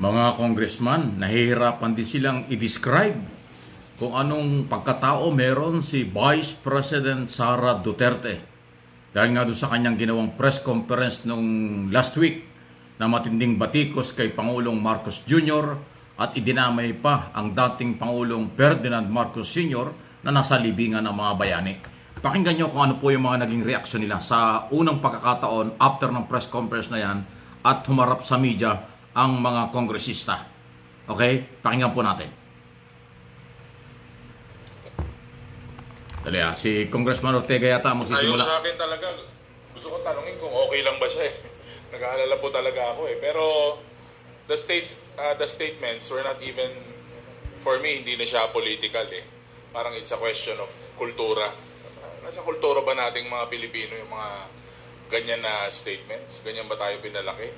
Mga congressman, nahihirapan din silang i-describe kung anong pagkatao meron si Vice President Sara Duterte. Dahil nga doon sa kanyang ginawang press conference nung last week na matinding batikos kay Pangulong Marcos Jr. at idinamay pa ang dating Pangulong Ferdinand Marcos Sr. na nasa libingan ng mga bayani. Pakinggan nyo kung ano po yung mga naging reaksyon nila sa unang pagkakataon after ng press conference na yan at humarap sa media ang mga kongresista. Okay? Pakinggan po natin. Dali si Congressman Ortega yata magsisimula. Ayaw sa akin talaga. Gusto ko tanungin kung okay lang ba siya eh. Nag-aalala po talaga ako eh. Pero the statements were not even, for me, hindi na siya political eh. Parang it's a question of kultura. Nasa kultura ba nating mga Pilipino yung mga ganyan na statements? Ganyan ba tayo pinalaki?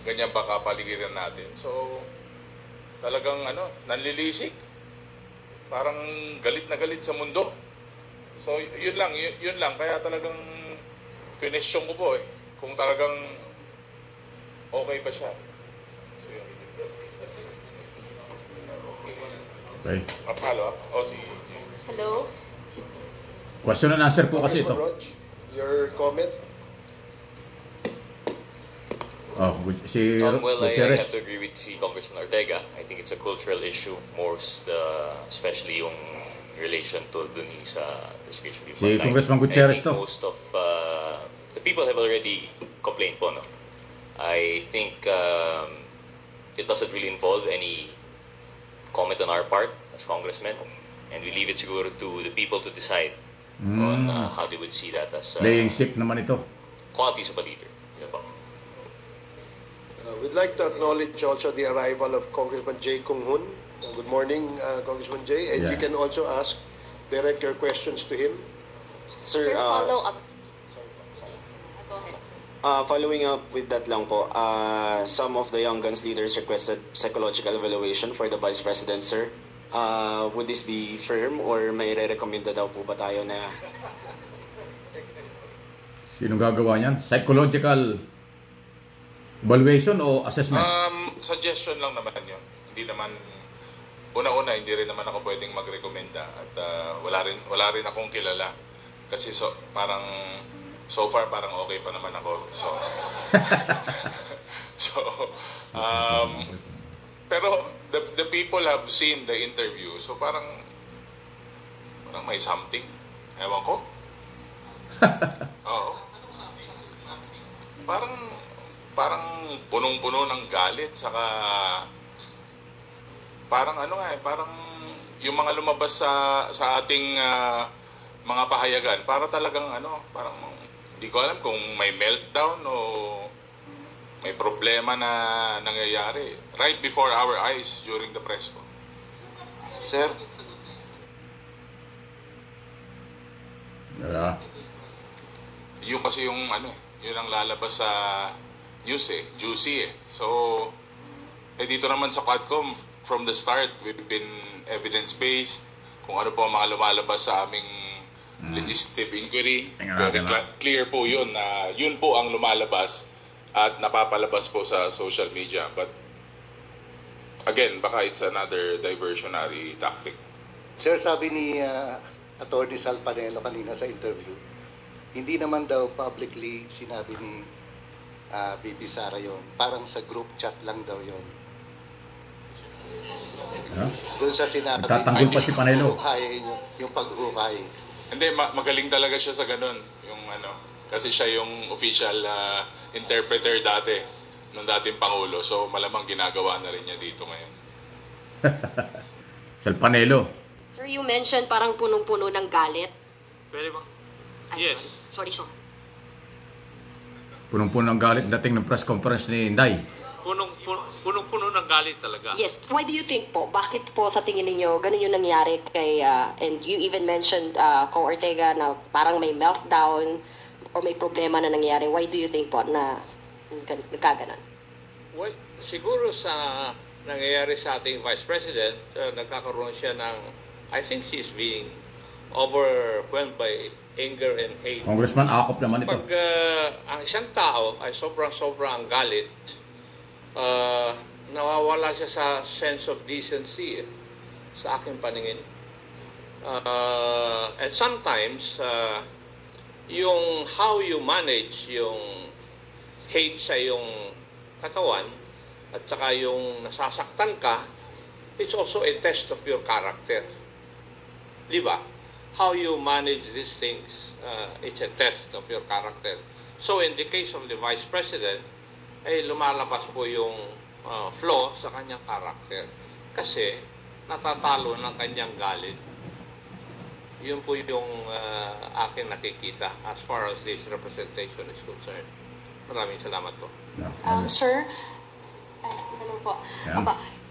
Ganyan ba kapaligiran natin? So, talagang nanlilisik. Parang galit na galit sa mundo. So, yun lang. Kaya talagang question ko po eh. Kung talagang okay ba siya. So, yun. Okay. Apalo, Hello? Question and answer po kasi ito. Your comment? Si well, I Gutierrez. have to agree with si Congressman Ortega. I think it's a cultural issue, especially yung relation to dun sa discrimination people. Si Congressman Gutierrez to. Most of the people have already complained po, no? I think it doesn't really involve any comment on our part as congressmen, and we leave it siguro to the people to decide on how they would see that as Playing sick naman ito. qualities of a leader. We'd like to acknowledge also the arrival of Congressman Jay Kung Hoon. Good morning, Congressman Jay. And you can also direct your questions to him. Sir, follow up. Go ahead. Following up with that lang po, some of the Young Guns leaders requested psychological evaluation for the Vice President, sir. Would this be firm or may re-recommenda daw po ba tayo na... Sinong gagawa niyan? Psychological evaluation o assessment? Suggestion lang naman yun. Hindi naman, una-una, hindi rin naman ako pwedeng magrekomenda at wala rin akong kilala. Kasi so far parang okay pa naman ako. Pero the people have seen the interview. So parang may something. Ewan ko. Oo. Parang punong-puno ng galit, saka parang parang yung mga lumabas sa ating mga pahayagan, para talagang parang hindi ko alam kung may meltdown o may problema na nangyayari right before our eyes during the press po. Sir? Yung kasi yung yun ang lalabas sa news juicy So, dito naman sa Quadcom, from the start, we've been evidence-based, kung ano po ang mga lumalabas sa aming legislative inquiry. Very clear po yun na yun po ang lumalabas at napapalabas po sa social media. But, again, baka it's another diversionary tactic. Sir, sabi ni Atty. Sal Panelo kanina sa interview, hindi naman daw publicly sinabi ni VP Sara yun. Parang sa group chat lang daw yun. Doon sa sinabi. Tatanggol pa si Panelo. Yung pag-uhukay. Hindi, magaling talaga siya sa ganun. Yung kasi siya yung official interpreter dati, nung dating Pangulo. So malamang ginagawa na rin niya dito ngayon. Sal Panelo. Sir, you mentioned parang punong-puno ng galit. Pwede ba? Yes. Sorry. Punong-puno ng galit dating ng press conference ni Inday. Punong-puno ng galit talaga. Yes. Why do you think po? Bakit po sa tingin ninyo ganun yung nangyari kay and you even mentioned Kong Ortega na parang may meltdown or may problema na nangyari. Why do you think po na nagkaganon? Well, siguro sa nangyayari sa ating Vice President, nagkakaroon siya ng, I think she's being overwhelmed by anger and hate. Congressman, akop naman ito. Pag ang isang tao ay sobrang galit, nawawala siya sa sense of decency sa aking paningin. And sometimes, yung how you manage yung hate sa yung katawan at saka yung nasasaktan ka, it's also a test of your character. Di ba? How you manage these things, it's a test of your character. So in the case of the Vice President, ay lumalabas po yung flaw sa kanyang character. Kasi natatalo ng kanyang galit. Yun po yung akin nakikita as far as this representation is concerned. Maraming salamat po. Sir, ano po? Yeah.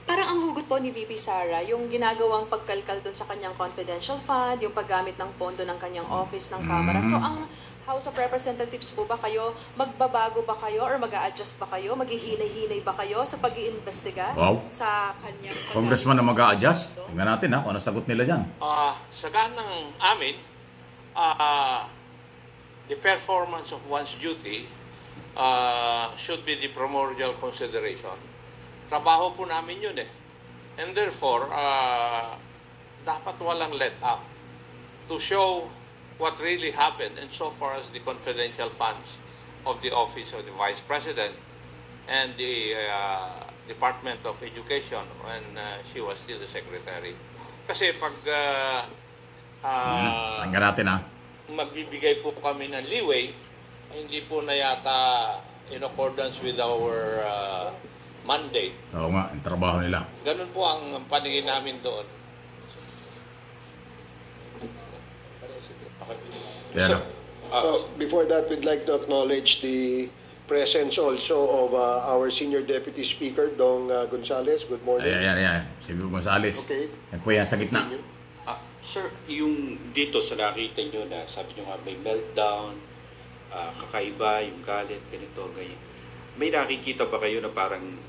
Parang ang hugot po ni VP Sara, yung ginagawang pagkalkal doon sa kanyang confidential fund, yung paggamit ng pondo ng kanyang office ng Kamara. So ang House of Representatives po ba kayo, magbabago ba kayo or mag-a-adjust ba kayo, maghihinay-hinay ba kayo sa pag-iimbestiga sa kanyang paggamit? Congressman na mag-a-adjust. Tingnan natin kung ano sagot nila dyan. Sa ganang amin, the performance of one's duty should be the primordial consideration. Trabaho po namin yun And therefore, dapat walang let up to show what really happened and so far as the confidential funds of the Office of the Vice President and the Department of Education when she was still the Secretary. Kasi pag natin magbibigay po kami ng leeway, hindi po na yata in accordance with our mandate. Oo nga, ang trabaho nila. Ganun po ang paningin namin doon. Yan. Before that, we'd like to acknowledge the presence also of our Senior Deputy Speaker, Dong Gonzales. Good morning. Ayan. Si Gonzales. Okay. Yan po yan sa gitna. Sir, yung dito sa nakita nyo na sabi nyo nga may meltdown, kakaiba, yung galit, ganito, ganyan. May nakikita ba kayo na parang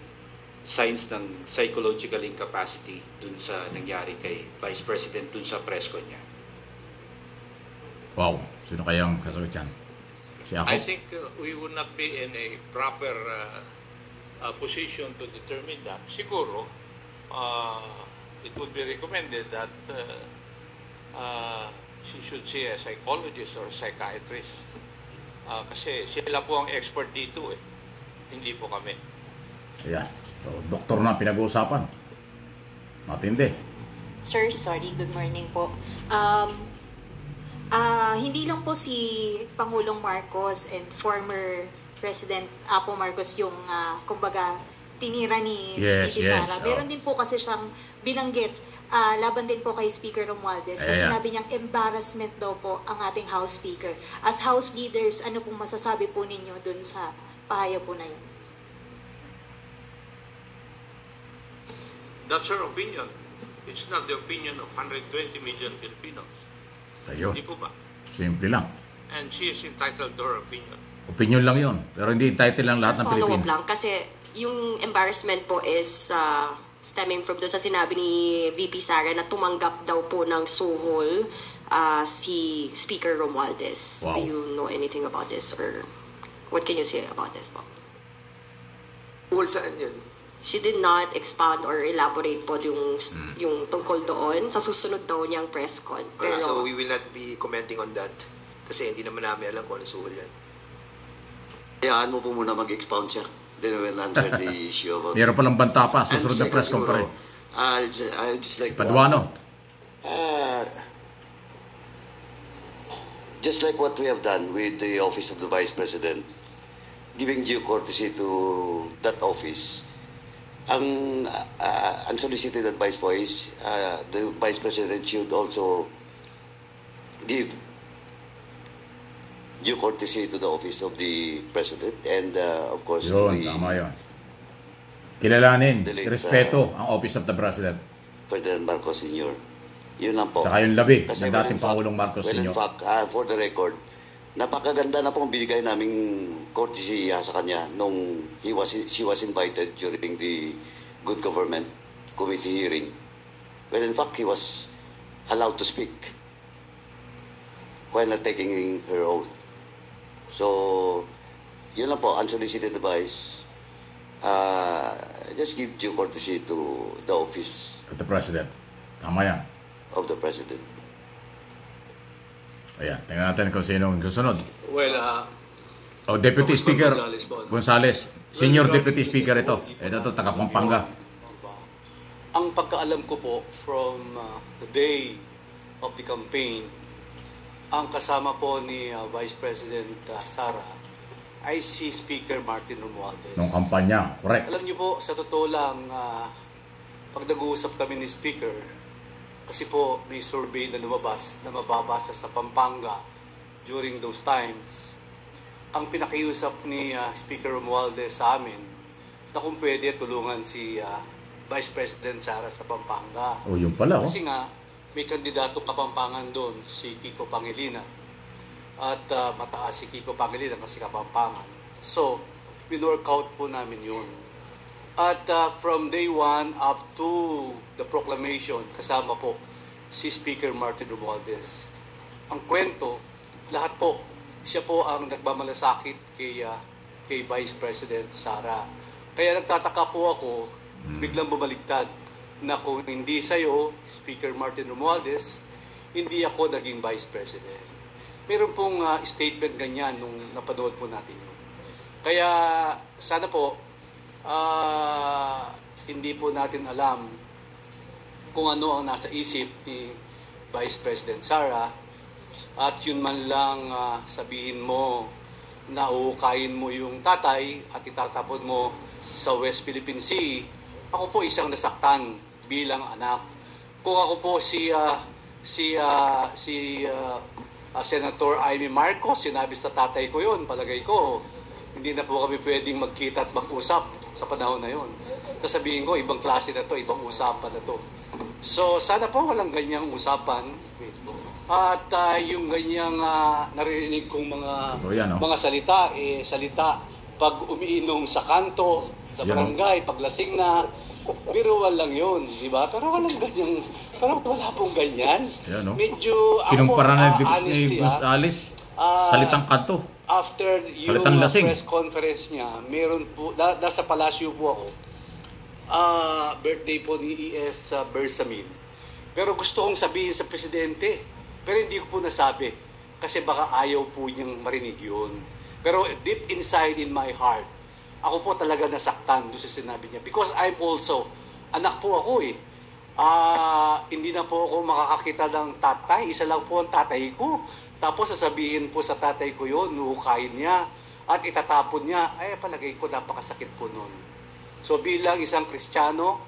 signs ng psychological incapacity dun sa nangyari kay Vice President dun sa press con niya? Wow. Sino kayang kasagot yan? Si ako? I think we would not be in a proper position to determine that. Siguro, it would be recommended that she should see a psychologist or psychiatrist. Kasi sila po ang expert dito Hindi po kami. Ayan. So, doktor na pinag-uusapan. Matindi. Sir, sorry. Good morning po. Hindi lang po si Pangulong Marcos and former President Apo Marcos yung, kumbaga, tinira ni VP Sara. Meron din po kasi siyang binanggit laban din po kay Speaker Romualdez na sinabi niyang embarrassment daw po ang ating House Speaker. As House leaders, ano pong masasabi po ninyo dun sa pahayag po na yun? That's her opinion. It's not the opinion of 120 million Filipinos. Ayun. Hindi po ba? Simple lang. And she is entitled to her opinion. Opinion lang yun. Pero hindi entitled lang lahat ng Pilipino. Follow-up lang. Kasi yung embarrassment po is stemming from doon sa sinabi ni VP Sara na tumanggap daw po ng suhol si Speaker Romualdez. Wow. Do you know anything about this or what can you say about this po? Suhol saan yun? She did not expound or elaborate po yung tungkol doon sa susunod daw niyang press con. Pero, so we will not be commenting on that kasi hindi naman namin alam kung ano suhol yan. Hayaan mo po muna mag-expound siya. Then we'll answer the issue about Meron palang banta pa, susunod na press conference. I'd just like to Paduano. Just like what we have done with the Office of the Vice President, giving due courtesy to that office, ang unsolicited advice po is the Vice President should also give due courtesy to the Office of the President and of course to the tama yun. Kilalanin, respeto ang Office of the President. Ferdinand Marcos Sr. Yun lang po. Saka yung labi ng dating Pangulong Marcos Sr. Well, in fact, for the record, napakaganda na pong binigay naming courtesy sa kanya nung she was invited during the Good Government Committee hearing. Well, in fact, he was allowed to speak while not taking her oath. So, yun lang po, unsolicited advice. just give due courtesy to the office Of the President. Tama yan. of the President. Ayan, tingnan natin kung sino ang susunod. Well, Deputy Speaker Gonzales po. Gonzales. Senior Deputy Speaker ito. Ito, taga Pampanga. Ang pagkaalam ko po from the day of the campaign, ang kasama po ni Vice President Sara ay si Speaker Martin Romualdez. Nung kampanya, correct. Alam niyo po, sa totoo lang, pag nag-uusap kami ni Speaker, kasi po may survey na lumabas na mababasa sa Pampanga during those times, ang pinakiusap ni Speaker Romualdez sa amin na kung pwede tulungan si Vice President Sara sa Pampanga. Oh, yun pala. Kasi nga, may kandidatong Kapampangan doon, si Kiko Pangilinan. At mataas si Kiko Pangilinan kasi Kapampangan. So, win-workout po namin yun. At from day 1 up to the proclamation, kasama po si Speaker Martin Romualdez. Ang kwento, lahat po, siya po ang nagmamalasakit kay Vice President Sara. Kaya nagtataka po ako, biglang bumaliktad na kung hindi sa'yo, Speaker Martin Romualdez, hindi ako naging Vice President. Meron pong statement ganyan nung napanood po natin yun. Kaya sana po, hindi po natin alam kung ano ang nasa isip ni Vice President Sara at yun man lang sabihin mo na uhukayin mo yung tatay at itatapon mo sa West Philippine Sea. Ako po isang nasaktan bilang anak. Kung ako po si Senator Amy Marcos, sinabi sa tatay ko yun, palagay ko, hindi na po kami pwedeng magkita at mag-usap sa panahon na yun. Sasabihin ko, ibang klase na to, ibang usapan na to. So, sana po walang ganyang usapan. At yung ganyang naririnig kong mga salita, salita pag umiinom sa kanto, sa barangay, paglasing na, biruan lang yun, di ba? Pero walang ganyang, pero wala pong ganyan. Medyo, kinumpara na ni Gonzales, salitang kanto. After yung press conference niya, meron po, nasa palasyo po ako, birthday po ni E.S. Bersamin. Pero gusto kong sabihin sa presidente, pero hindi ko po nasabi, kasi baka ayaw po niyang marinig yun. Pero deep inside in my heart, ako po talaga nasaktan doon sa sinabi niya. Because I'm also, anak po ako eh. Hindi na po ako makakakita ng tatay. Isa lang po ang tatay ko. Tapos sasabihin po sa tatay ko yun, nuhukayin niya at itatapon niya. Ay, palagay ko napakasakit po nun. So bilang isang Kristiyano,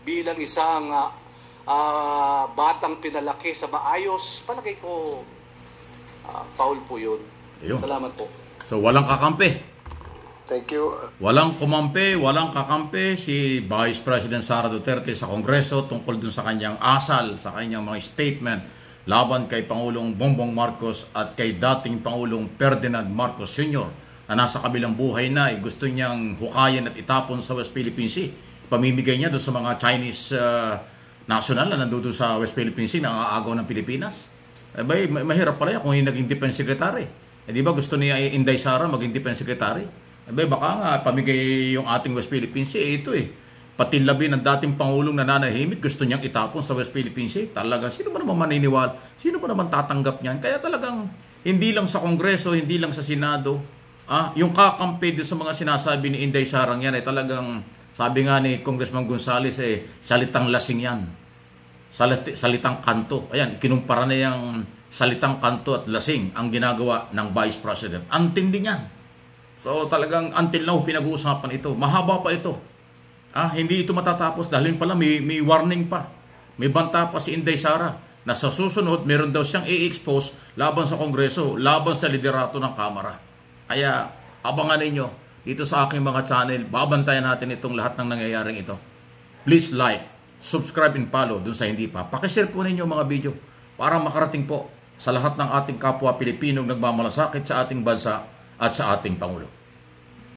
bilang isang batang pinalaki sa maayos, palagay ko foul po yun. Salamat po. So walang kakampi. Thank you. Walang kumampi, walang kakampi si Vice President Sara Duterte sa Kongreso tungkol dun sa kanyang asal, sa kanyang mga statement laban kay Pangulong Bongbong Marcos at kay dating Pangulong Ferdinand Marcos Sr. na nasa kabilang buhay na gusto niyang hukayin at itapon sa West Philippine Sea. Pamimigay niya doon sa mga Chinese national na nandoon sa West Philippine Sea na aagaw ng Pilipinas. Mahirap pala yan kung yung naging Defense Secretary. Di ba gusto niya Inday Sara maging Defense Secretary? Baka nga pamigay yung ating West Philippine Sea, ito pati labi ng dating Pangulong nananahimik, gusto niyang itapon sa West Philippine Sea. Talagang, sino ba naman maniniwala? Sino ba naman tatanggap niyan? Kaya talagang, hindi lang sa Kongreso, hindi lang sa Senado, yung kakampi sa mga sinasabi ni Inday Sarang yan, talagang, sabi nga ni Congressman Gonzales, salitang lasing yan. Salitang kanto. Ayan, kinumpara na yung salitang kanto at lasing ang ginagawa ng Vice President. Ang tindi niyan. So talagang until now pinag-uusapan ito. Mahaba pa ito. Hindi ito matatapos dahil pala may warning pa. May banta pa si Inday Sara na sa susunod meron daw siyang i-expose laban sa Kongreso, laban sa liderato ng Kamara. Kaya abangan ninyo dito sa aking mga channel. Babantayan natin itong lahat ng nangyayaring ito. Please like, subscribe and follow dun sa hindi pa. Pakishare po ninyo mga video para makarating po sa lahat ng ating kapwa Pilipinong nagmamalasakit sa ating bansa at sa ating Pangulo.